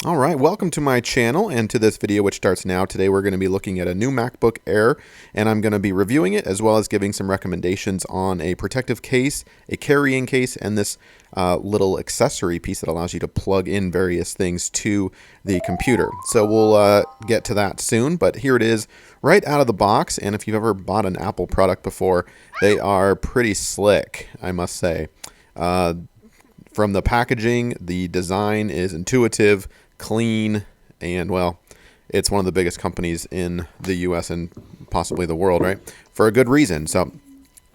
All right, welcome to my channel and to this video which starts now. Today we're going to be looking at a new MacBook Air, and I'm going to be reviewing it as well as giving some recommendations on a protective case, a carrying case, and this little accessory piece that allows you to plug in various things to the computer. So we'll get to that soon, but here it is right out of the box, and if you've ever bought an Apple product before, they are pretty slick, I must say. From the packaging, the design is intuitive, clean, and well, it's one of the biggest companies in the US and possibly the world, right? For a good reason. So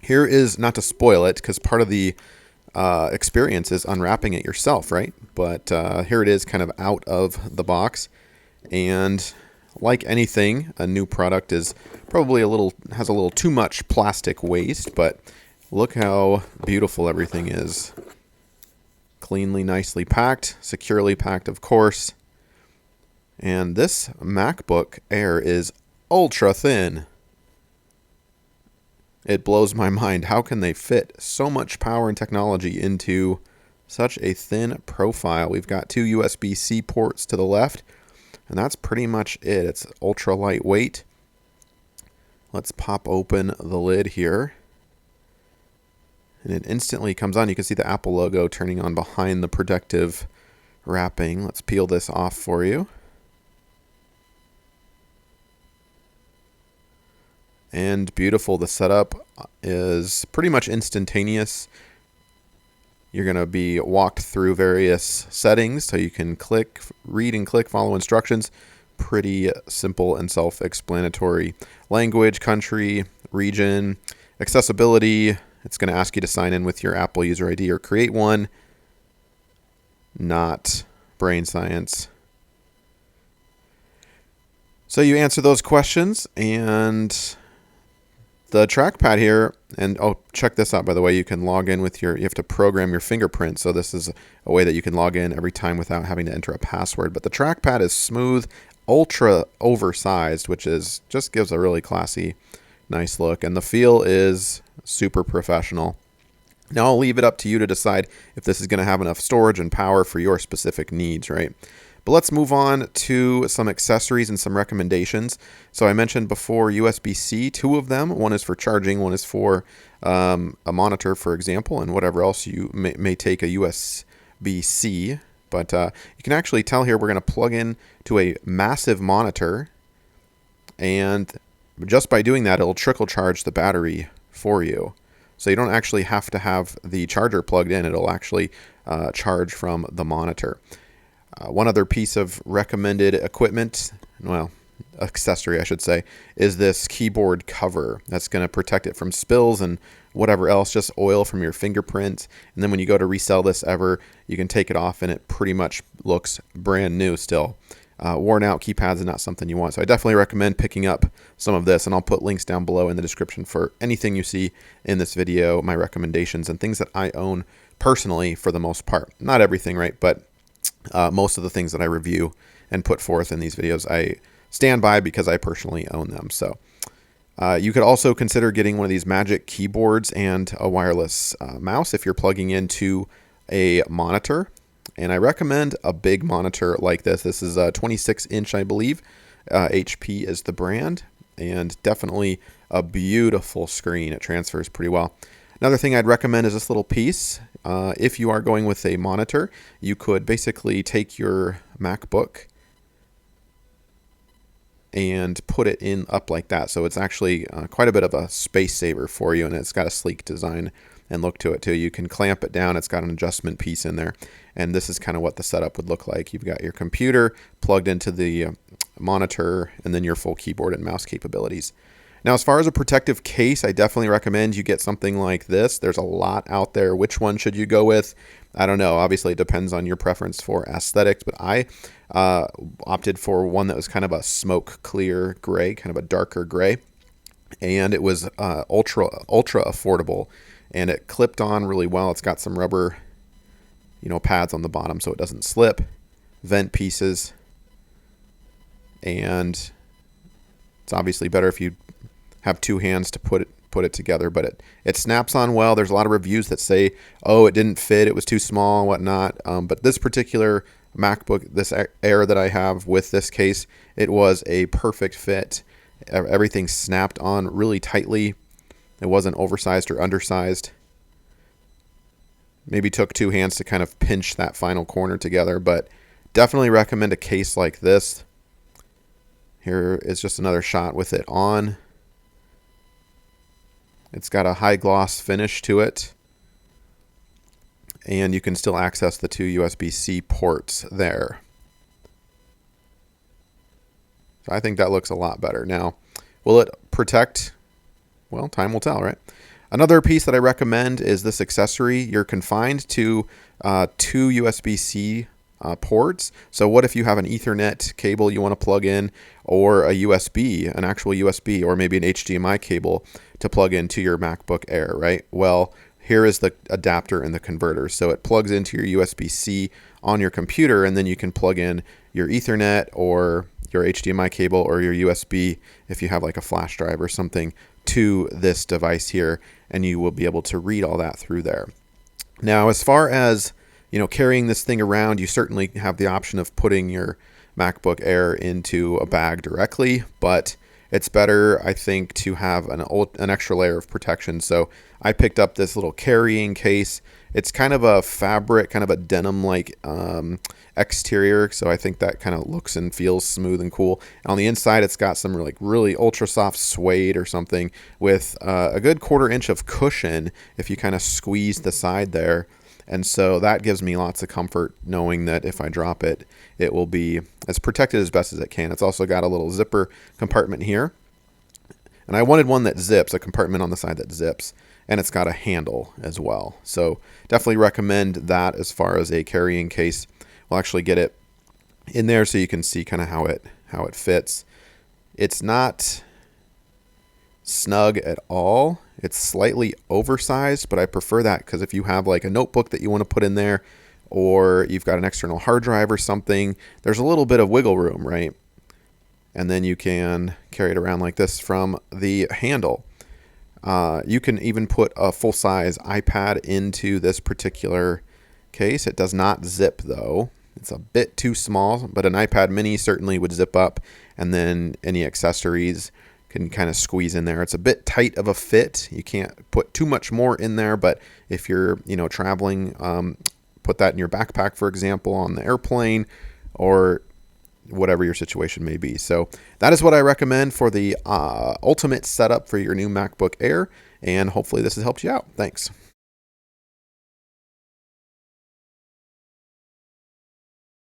here is, not to spoil it, because part of the experience is unwrapping it yourself, right? But here it is kind of out of the box. And like anything, a new product is probably has a little too much plastic waste, but look how beautiful everything is. Cleanly, nicely packed, securely packed, of course. And this MacBook Air is ultra thin. It blows my mind. How can they fit so much power and technology into such a thin profile? We've got two USB-C ports to the left, and that's pretty much it. It's ultra lightweight. Let's pop open the lid here. And it instantly comes on. You can see the Apple logo turning on behind the protective wrapping. Let's peel this off for you. And beautiful. The setup is pretty much instantaneous. You're going to be walked through various settings so you can click, read and click, follow instructions. Pretty simple and self-explanatory. Language, country, region, accessibility. It's going to ask you to sign in with your Apple user ID or create one. Not brain science. So you answer those questions, and the trackpad here, and oh, check this out, by the way. You can log in with you have to program your fingerprint. So this is a way that you can log in every time without having to enter a password. But the trackpad is smooth, ultra oversized, which just gives a really classy, nice look. And the feel is super professional. Now I'll leave it up to you to decide if this is going to have enough storage and power for your specific needs, right? But let's move on to some accessories and some recommendations. So I mentioned before USB-C, two of them. One is for charging, one is for a monitor, for example, and whatever else you may take a USB-C. But you can actually tell here we're going to plug in to a massive monitor, and just by doing that, it'll trickle charge the battery for you. So you don't actually have to have the charger plugged in. It'll actually charge from the monitor. One other piece of recommended equipment, well, accessory I should say, is this keyboard cover. That's going to protect it from spills and whatever else, just oil from your fingerprint. And then when you go to resell this ever, you can take it off and it pretty much looks brand new still. Worn out keypads is not something you want. So I definitely recommend picking up some of this, and I'll put links down below in the description for anything you see in this video, my recommendations, and things that I own personally for the most part. Not everything, right? But most of the things that I review and put forth in these videos, I stand by because I personally own them. So you could also consider getting one of these Magic keyboards and a wireless mouse if you're plugging into a monitor. And I recommend a big monitor like this. This is a 26-inch, I believe. HP is the brand, and definitely a beautiful screen. It transfers pretty well. Another thing I'd recommend is this little piece. If you are going with a monitor, you could basically take your MacBook and put it up like that. So it's actually quite a bit of a space saver for you, and it's got a sleek design and look to it too. You can clamp it down. It's got an adjustment piece in there, and this is kind of what the setup would look like. You've got your computer plugged into the monitor, and then your full keyboard and mouse capabilities. Now, as far as a protective case, I definitely recommend you get something like this. There's a lot out there. Which one should you go with? I don't know. Obviously, it depends on your preference for aesthetics, but I opted for one that was kind of a smoke clear gray, kind of a darker gray, and it was ultra affordable, and it clipped on really well. It's got some rubber, pads on the bottom so it doesn't slip, vent pieces, and it's obviously better if you have two hands to put it together, but it snaps on well. There's a lot of reviews that say, oh, it didn't fit, it was too small and whatnot. But this particular MacBook, this Air that I have with this case, it was a perfect fit. Everything snapped on really tightly. It wasn't oversized or undersized. Maybe took 2 hands to kind of pinch that final corner together, but definitely recommend a case like this. Here is just another shot with it on. It's got a high gloss finish to it, and you can still access the 2 USB-C ports there. So I think that looks a lot better. Now, will it protect? Well, time will tell, right? Another piece that I recommend is this accessory. You're confined to 2 USB-C ports. So what if you have an Ethernet cable you want to plug in, or a USB, an actual USB, or maybe an HDMI cable to plug into your MacBook Air, right? Well, here is the adapter and the converter. So it plugs into your USB-C on your computer, and then you can plug in your Ethernet or your HDMI cable or your USB if you have like a flash drive or something to this device here, and you will be able to read all that through there. Now, as far as carrying this thing around, you certainly have the option of putting your MacBook Air into a bag directly, but it's better, I think, to have an extra layer of protection. So I picked up this little carrying case. It's kind of a fabric, kind of a denim-like exterior, so I think that kind of looks and feels smooth and cool. And on the inside, it's got some really ultra soft suede or something with a good 1/4 inch of cushion if you kind of squeeze the side there. And so that gives me lots of comfort knowing that if I drop it, it will be as protected as best as it can. It's also got a little zipper compartment here. And I wanted one that zips, a compartment on the side that zips. And it's got a handle as well. So definitely recommend that as far as a carrying case. We'll actually get it in there so you can see kind of how it fits. It's not snug at all. It's slightly oversized, but I prefer that because if you have like a notebook that you want to put in there, or you've got an external hard drive or something, there's a little bit of wiggle room, right? And then you can carry it around like this from the handle. You can even put a full-size iPad into this particular case. It does not zip though. It's a bit too small, but an iPad mini certainly would zip up, and then any accessories can kind of squeeze in there. It's a bit tight of a fit. You can't put too much more in there, but if you're traveling, put that in your backpack, for example, on the airplane, or whatever your situation may be. So that is what I recommend for the ultimate setup for your new MacBook Air, and hopefully this has helped you out. Thanks.